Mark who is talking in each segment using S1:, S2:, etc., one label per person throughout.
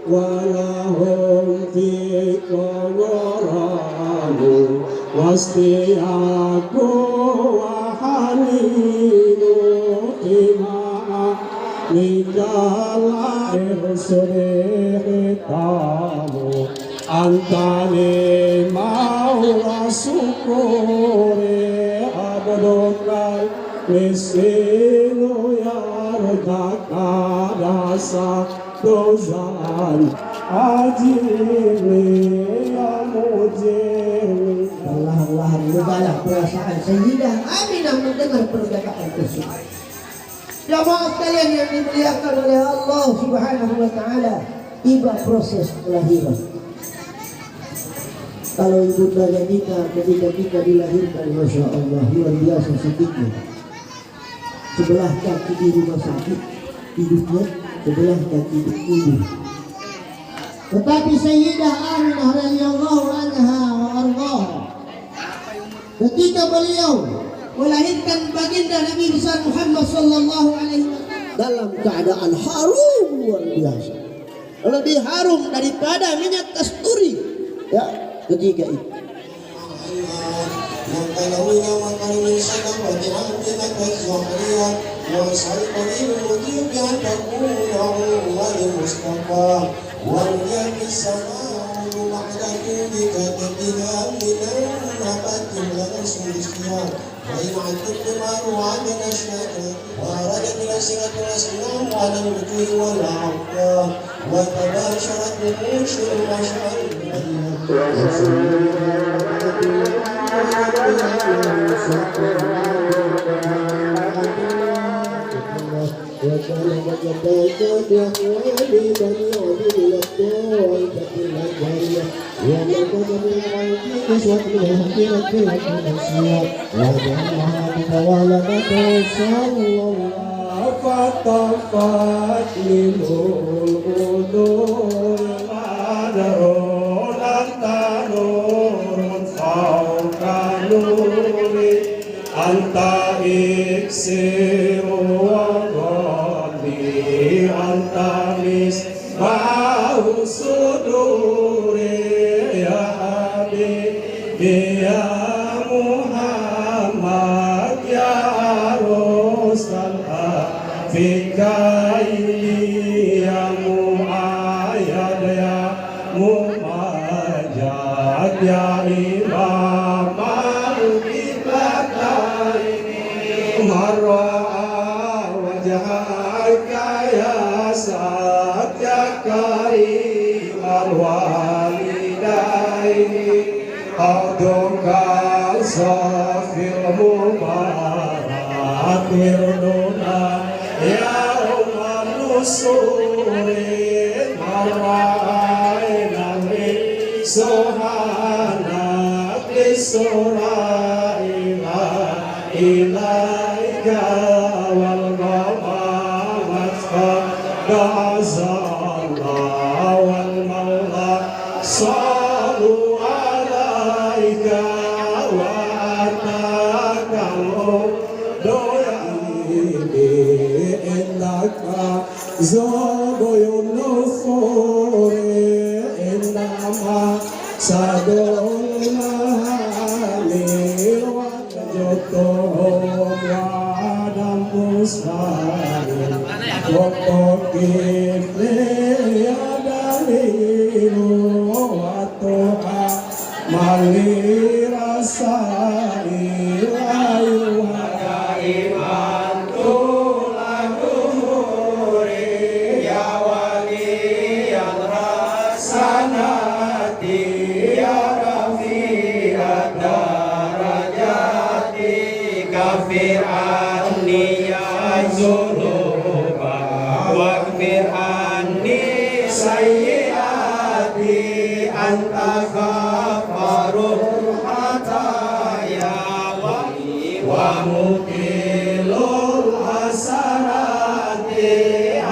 S1: walahum fikum gharamu wastiaku wahaninu ima'a lidalai husri tamu antani maula syukuri abdukal miskinu yardaka dasa dozan ajili ya mujiri.
S2: Alhamdulillah perasaan Sayyidah Aminah mendengar perkataan tersebut. Jamaah sekalian yang dimuliakan oleh Allah Subhanahu wa taala, tiba proses kelahiran. Kalau ibundanya nikah ketika kita dilahirkan, masya Allah luar biasa sedihnya. Sebelah kaki di rumah sakit hidupnya, sebelah kaki di kubur. Tetapi Sayyidah Aminah radhiyallahu anha wa ardhaha, ketika beliau melahirkan baginda Nabi besar Muhammad sallallahu alaihi wasallam dalam keadaan harum luar biasa, lebih harum daripada minyak kasturi ya ketika itu.
S1: وإن عدت ما وعدنا الشاكر وأرادت نفسك الأسلام على الوجوه والأعقاب وتباشرت نقوش المشعر وكان يتبادل بأقوال بني عبد الطائفة الأجهرية ولقد من غير نسوة منهم في النسيان وجعلها بموالدة صلى الله فطفت منه الغدور غدر أنت نور فوق نوري أنت إكسير وغالي أنت مصباح صدوري يا حبيبي يا محمد يا عروس فيك يا مؤيد يا ممجد يا إمام القبلتين من رأى وجهك يا سعد يا كريم الوالدين عبدك صافي المبارك وردنا يوم النصور مرينا من سبحانك لسرائنا إليك والغمامة فقد الله والمولى صلوا عليك وأتاك الهدى إنك زاد النفور إنما سدنا وجدتهم وعدم مستعين وقف لي دليل وتوحى مالي رسائل أيها إيمان طول دهوري يا ولي الحسنات يا رفيع الدرجات كفر عني يا ذنوب واغفر عني سيئاتي أنت غفار الخطايا ومقيل الحسنات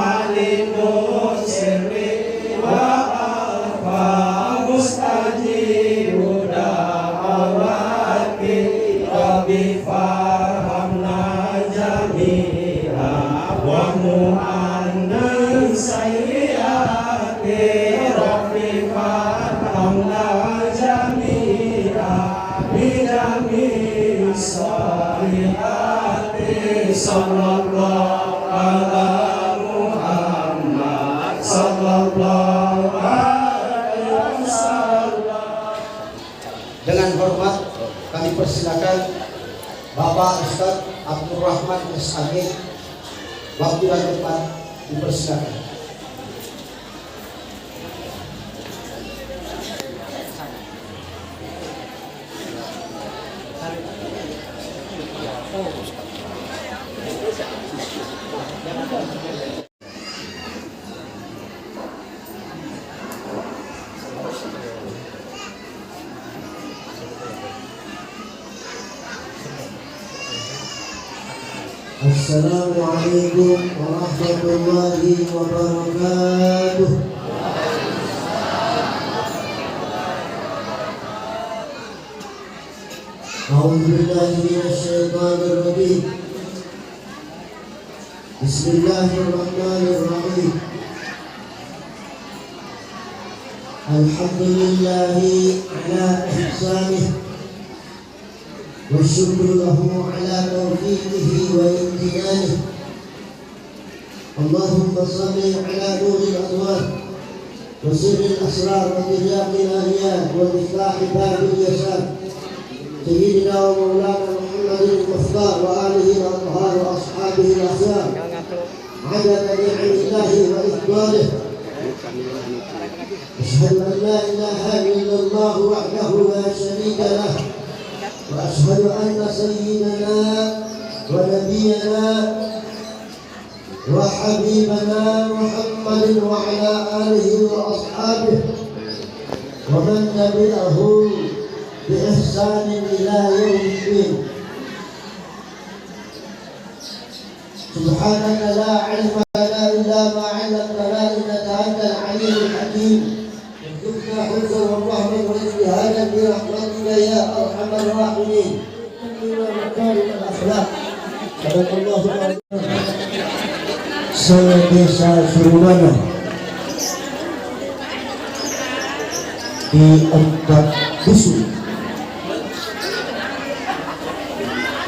S1: عليم السر وأخفى مستجيب دعواتي ربي فارحمنا جميعا ومؤمن سيئا رفيقا أمنا جميعا بجميع الصالحات صلى الله على محمد صلى الله عليه وسلم.
S2: Dengan hormat kami persilakan Bapak Ustaz Abdul Rahman S.A.G. Waktu dan tempat dipersilakan. Assalamualaikum warahmatullahi wabarakatuh. A'udzubillahi minasyaitonir rajim. Bismillahirrahmanirrahim. Alhamdulillahi ala ihsanih والشكر له على توفيقه وامتنانه. اللهم صل على نور الأنوار وسر الأسرار وترياق الآيات ومفتاح باب اليسار سيدنا ومولانا محمد المختار وآله الأطهار وأصحابه الأخيار عدد نعم الله وإفضاله. أشهد أن لا إله إلا الله وحده لا شريك له وأشهد أن سيدنا ونبينا وحبيبنا محمد وعلى آله وأصحابه ومن تبعه بإحسان إلى يوم الدين. سبحانك لا علم لنا إلا ما علمتنا إنك أنت العليم الحكيم. ارزقنا حفظا وفهما واجتهادا برحمتك يا ارحم الراحمين. مكارم الاخلاق. صدق الله العظيم. Saya desa Surumana di 4 dusun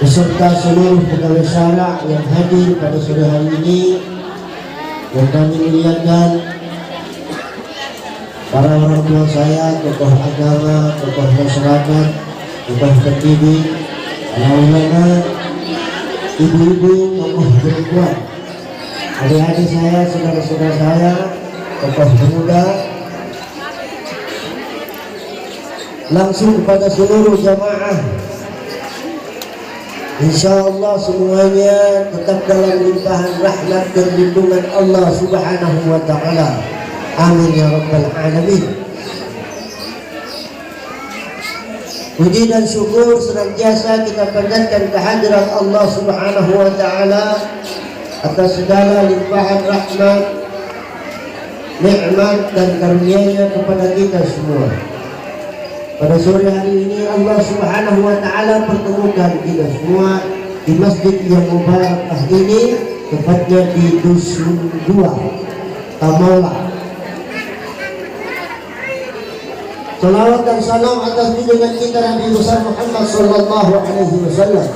S2: beserta seluruh pegawai syara yang hadir pada sore hari ini, yang kami muliakan para orang tua saya, tokoh agama, tokoh masyarakat, tokoh pendidik, para ulama, ibu-ibu, tokoh perempuan, adik-adik saya, saudara-saudara saya, tokoh pemuda, langsung kepada seluruh jamaah. Insya Allah semuanya tetap dalam limpahan rahmat dan lindungan Allah Subhanahu wa Ta'ala. Amin ya rabbal alamin. Puji dan syukur senantiasa kita panjatkan kehadiran Allah Subhanahu wa Ta'ala atas segala limpahan rahmat, nikmat dan karunia-Nya kepada kita semua. Pada sore hari ini Allah Subhanahu wa Ta'ala pertemukan kita semua di masjid yang mubarakah ini, tepatnya di Dusun 2 Tamaulah. Salawat dan salam atas junjungan kita Nabi besar Muhammad sallallahu alaihi wasallam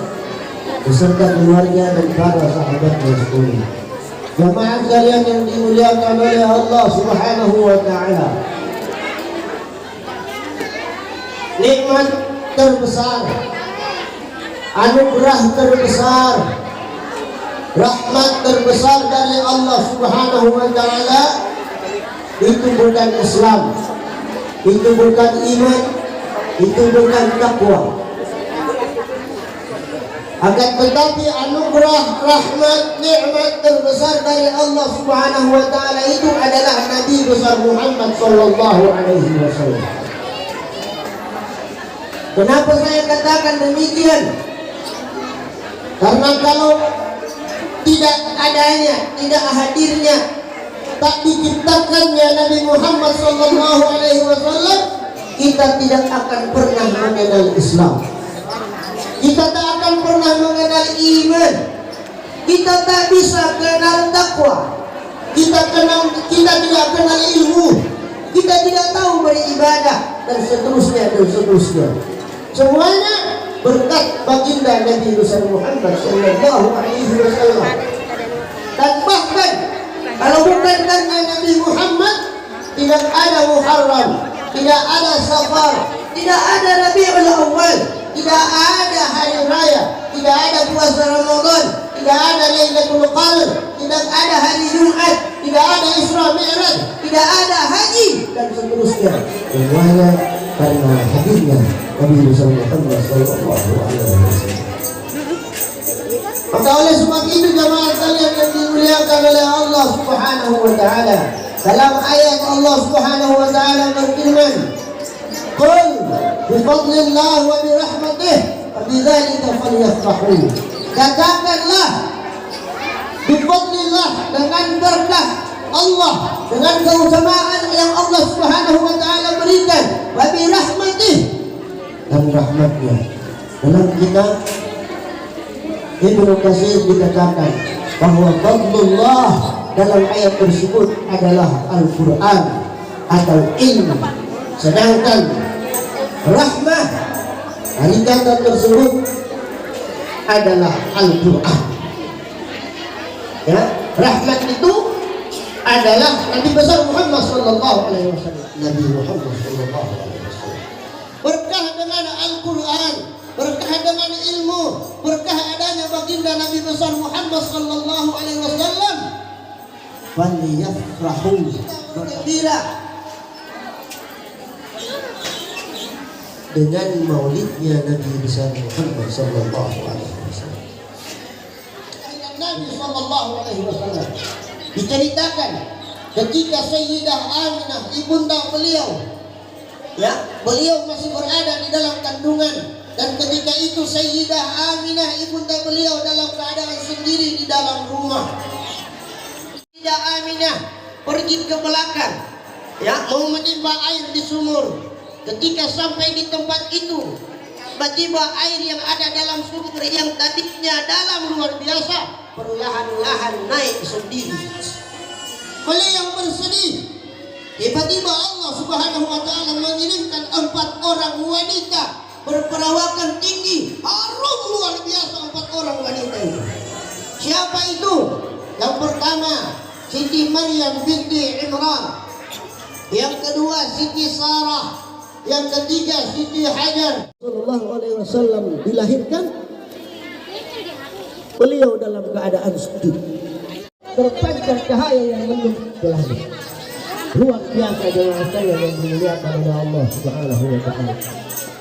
S2: beserta keluarga dan para sahabatnya sekalian. Jamaah sekalian yang dimuliakan oleh Allah Subhanahu wa Ta'ala, nikmat terbesar, anugerah terbesar, rahmat terbesar dari Allah Subhanahu wa Ta'ala itu bukan Islam, itu bukan iman, itu bukan takwa. Akan tetapi anugerah, rahmat, nikmat terbesar dari Allah Subhanahu wa Ta'ala itu adalah Nabi besar Muhammad sallallahu alaihi wasallam. Kenapa saya katakan demikian? Karena kalau tidak adanya, tidak hadirnya, tak diciptakannya Nabi Muhammad sallallahu alaihi wasallam, kita tidak akan pernah mengenal Islam. Kita tak akan pernah mengenal iman. Kita tak bisa kenal takwa. Kita tidak kenal ilmu. beribadah, dan seterusnya dan seterusnya. Semuanya berkat baginda Nabi besar Muhammad sallallahu alaihi wasallam. Dan bahkan kalau bukan karena Nabi Muhammad, tidak ada Muharram, tidak ada Safar, tidak ada Rabiul Awal, tidak ada hari raya, tidak ada puasa Ramadan, tidak ada Lailatul Qadar, tidak ada hari Jumat, tidak ada Isra Mi'raj, tidak ada haji, dan seterusnya. Semuanya karena hadirnya Nabi besar Muhammad sallallahu alaihi wasallam. Maka oleh sebab itu jemaah kalian yang dimuliakan oleh Allah Subhanahu wa taala, dalam ayat Allah Subhanahu wa taala berfirman, "Qul bi fadlillah wa bi rahmatih fabidzalika falyafrahu." Katakanlah, bi fadlillah, dengan berkah Allah, dengan keutamaan yang Allah Subhanahu wa taala berikan, wa bi rahmatih, dan rahmatnya. Dalam kitab Ibnu Katsir dikatakan bahwa fadlullah dalam ayat tersebut adalah Al-Quran atau ilmu, sedangkan rahmah dari kata tersebut adalah Al-Quran. Ya, rahmat itu adalah Nabi besar Muhammad sallallahu alaihi wasallam. Nabi Muhammad sallallahu alaihi wasallam berkah dengan Al-Quran, berkah dengan ilmu, berkah adanya baginda Nabi besar Muhammad sallallahu alaihi wasallam. Falyafrahu, bergembira dengan maulidnya Nabi besar Muhammad sallallahu alaihi wasallam. Nabi sallallahu alaihi wasallam diceritakan ketika Sayyidah Aminah ibunda beliau, ya, beliau masih berada di dalam kandungan, dan ketika itu Sayyidah Aminah ibunda beliau dalam keadaan sendiri di dalam rumah. Sayyidah Aminah pergi ke belakang, ya, mau menimba air di sumur. Ketika sampai di tempat itu, tiba-tiba air yang ada dalam sumur yang tadinya dalam luar biasa, perlahan-lahan naik sendiri. Beliau bersedih. Tiba-tiba Allah Subhanahu wa taala mengirimkan 4 orang wanita berperawakan tinggi, harum luar biasa. 4 orang wanita itu. Siapa itu? Yang pertama Siti Maryam binti Imran, yang kedua Siti Sarah, yang ketiga Siti Hajar. Sallallahu alaihi wasallam dilahirkan, beliau dalam keadaan sujud, terpancar cahaya yang mendung langit. Luar biasa jemaah sekalian yang dimuliakan oleh Allah Subhanahu wa taala.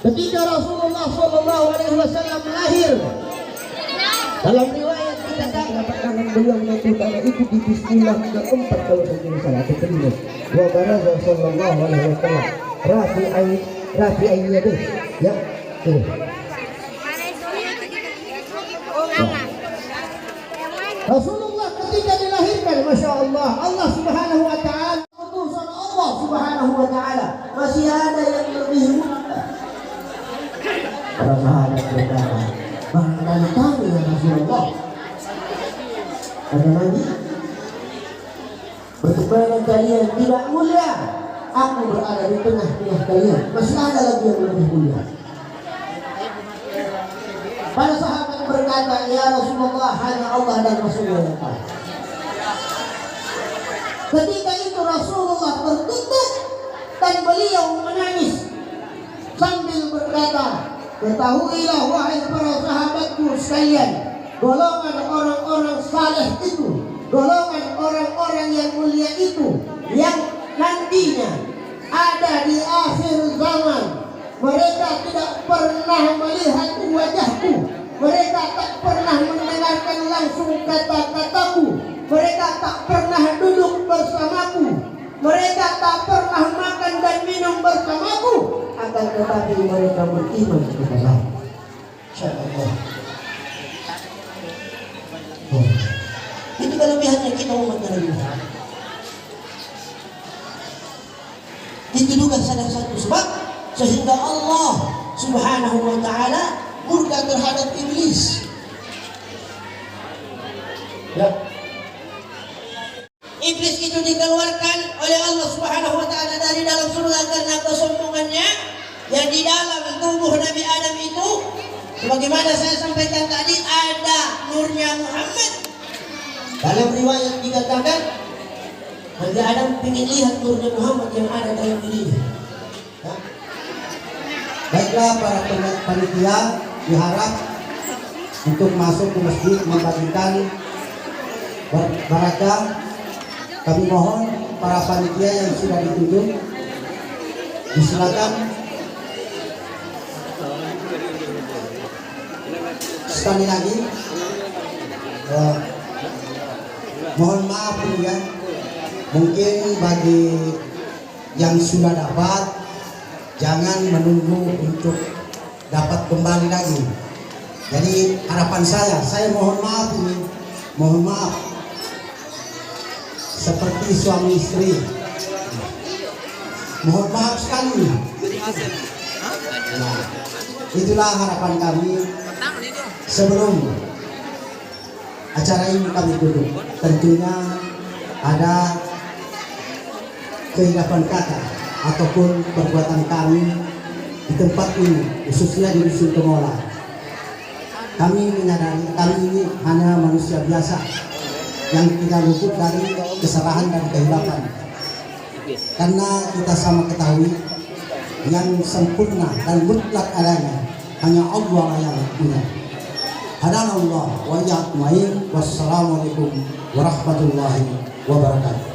S2: Ketika Rasulullah sallallahu alaihi wasallam lahir, dalam riwayat dikatakan tangan beliau menyentuh tanah itu di bismillah keempat kalau saya tidak salah atau kelima. Wa baraza sallallahu alaihi wasallam rafi'ai yadih, ya. Rasulullah ketika dilahirkan, masya Allah, Allah Subhanahu wa taala, utusan Allah Subhanahu wa taala, masih ada yang lebih mulia. Para sahabat berkata, bahkan kami ya Rasulullah, ada lagi berkebaran kalian tidak mulia, aku berada di tengah-tengah kalian, masih ada lagi yang lebih mulia. Para sahabat berkata, ya Rasulullah, hanya Allah dan Rasulullah yang tahu. Ketika itu Rasulullah bertutup dan beliau menangis sambil berkata, ketahuilah wahai para sahabatku sekalian, golongan orang-orang saleh itu, golongan orang-orang yang mulia itu, yang nantinya ada di akhir zaman, mereka tidak pernah melihat wajahku, mereka tak pernah mendengarkan langsung kata-kataku, mereka tak pernah duduk bersamaku, mereka tak pernah makan dan minum bersamaku, akan tetapi mereka beriman kepada Allah. Insyaallah. Itu kelebihannya kita umat Nabi Muhammad. Itu juga salah satu sebab sehingga Allah Subhanahu wa taala murka terhadap iblis. Ya. Iblis itu dikeluarkan oleh Allah Subhanahu wa taala dari dalam surga karena
S3: yang di dalam tubuh Nabi Adam itu, sebagaimana saya sampaikan tadi, ada nurnya Muhammad. Dalam riwayat dikatakan Nabi Adam ingin lihat nurnya Muhammad yang ada dalam dirinya. Ya.
S2: Baiklah para panitia, diharap untuk masuk ke masjid membagikan barakah. Kami mohon para panitia yang sudah ditunjuk disilakan. Sekali lagi mohon maaf ya, mungkin bagi yang sudah dapat jangan menunggu untuk dapat kembali lagi. Jadi harapan saya mohon maaf ini, mohon maaf seperti suami istri, mohon maaf sekali. Nah, itulah harapan kami sebelum acara ini kami tutup. Tentunya ada kehidupan kata ataupun perbuatan kami di tempat ini, khususnya di Dusun Temola. Kami menyadari kami ini hanya manusia biasa yang tidak luput dari kesalahan dan kehilapan. Karena kita sama ketahui yang sempurna dan mutlak adanya hanya Allah yang punya. Hadanallah wa iyyakum. Wassalamualaikum warahmatullahi wabarakatuh.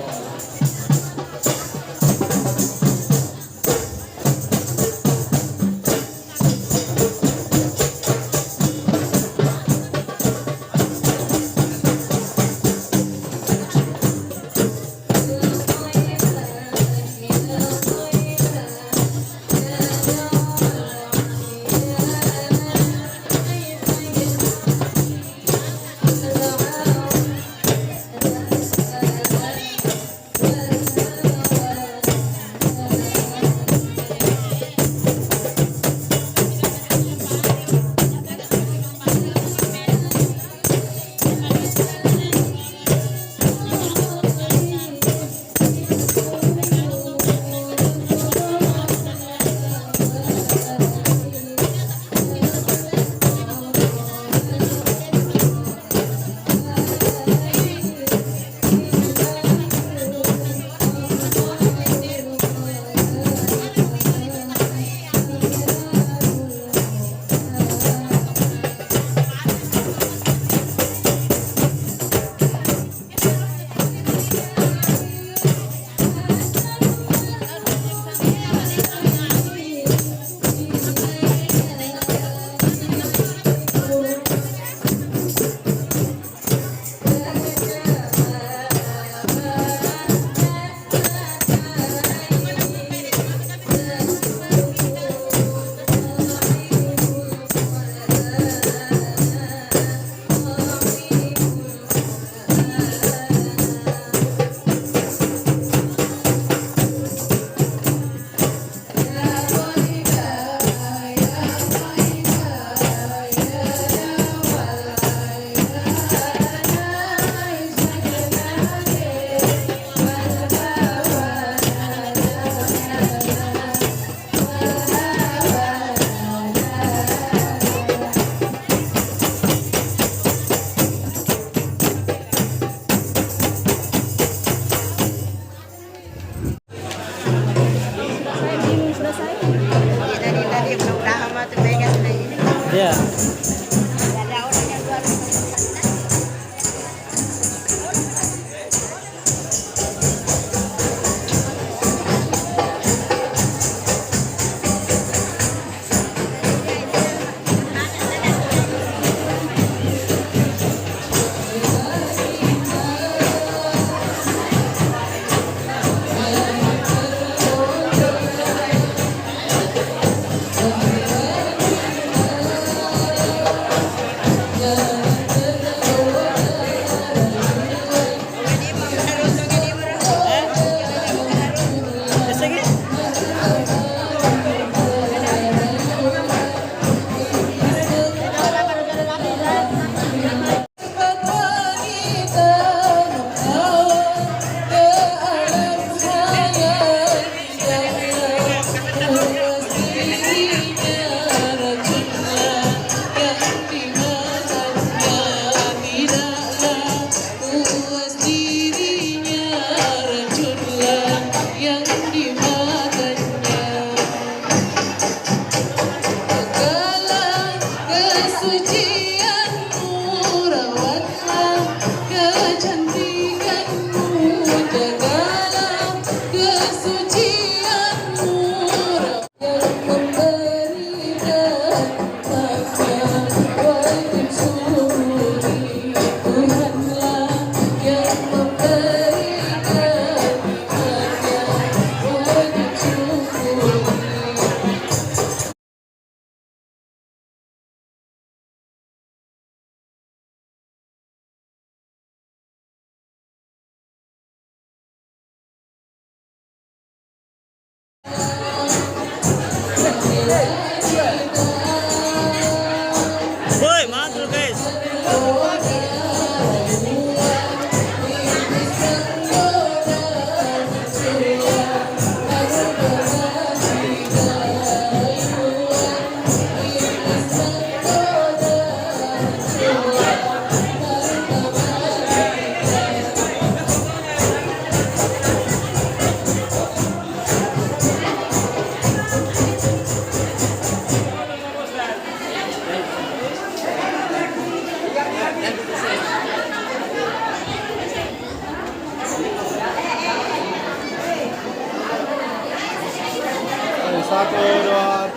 S4: 1, 2,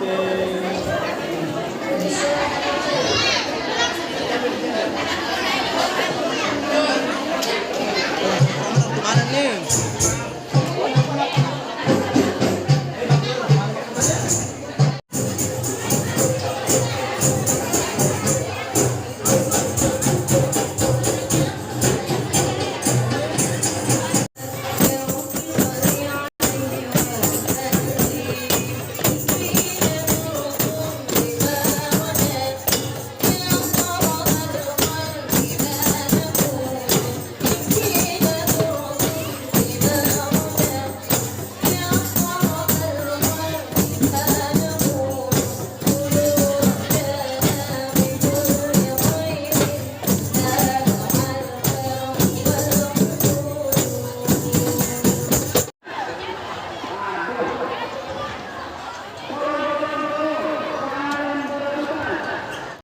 S4: 3.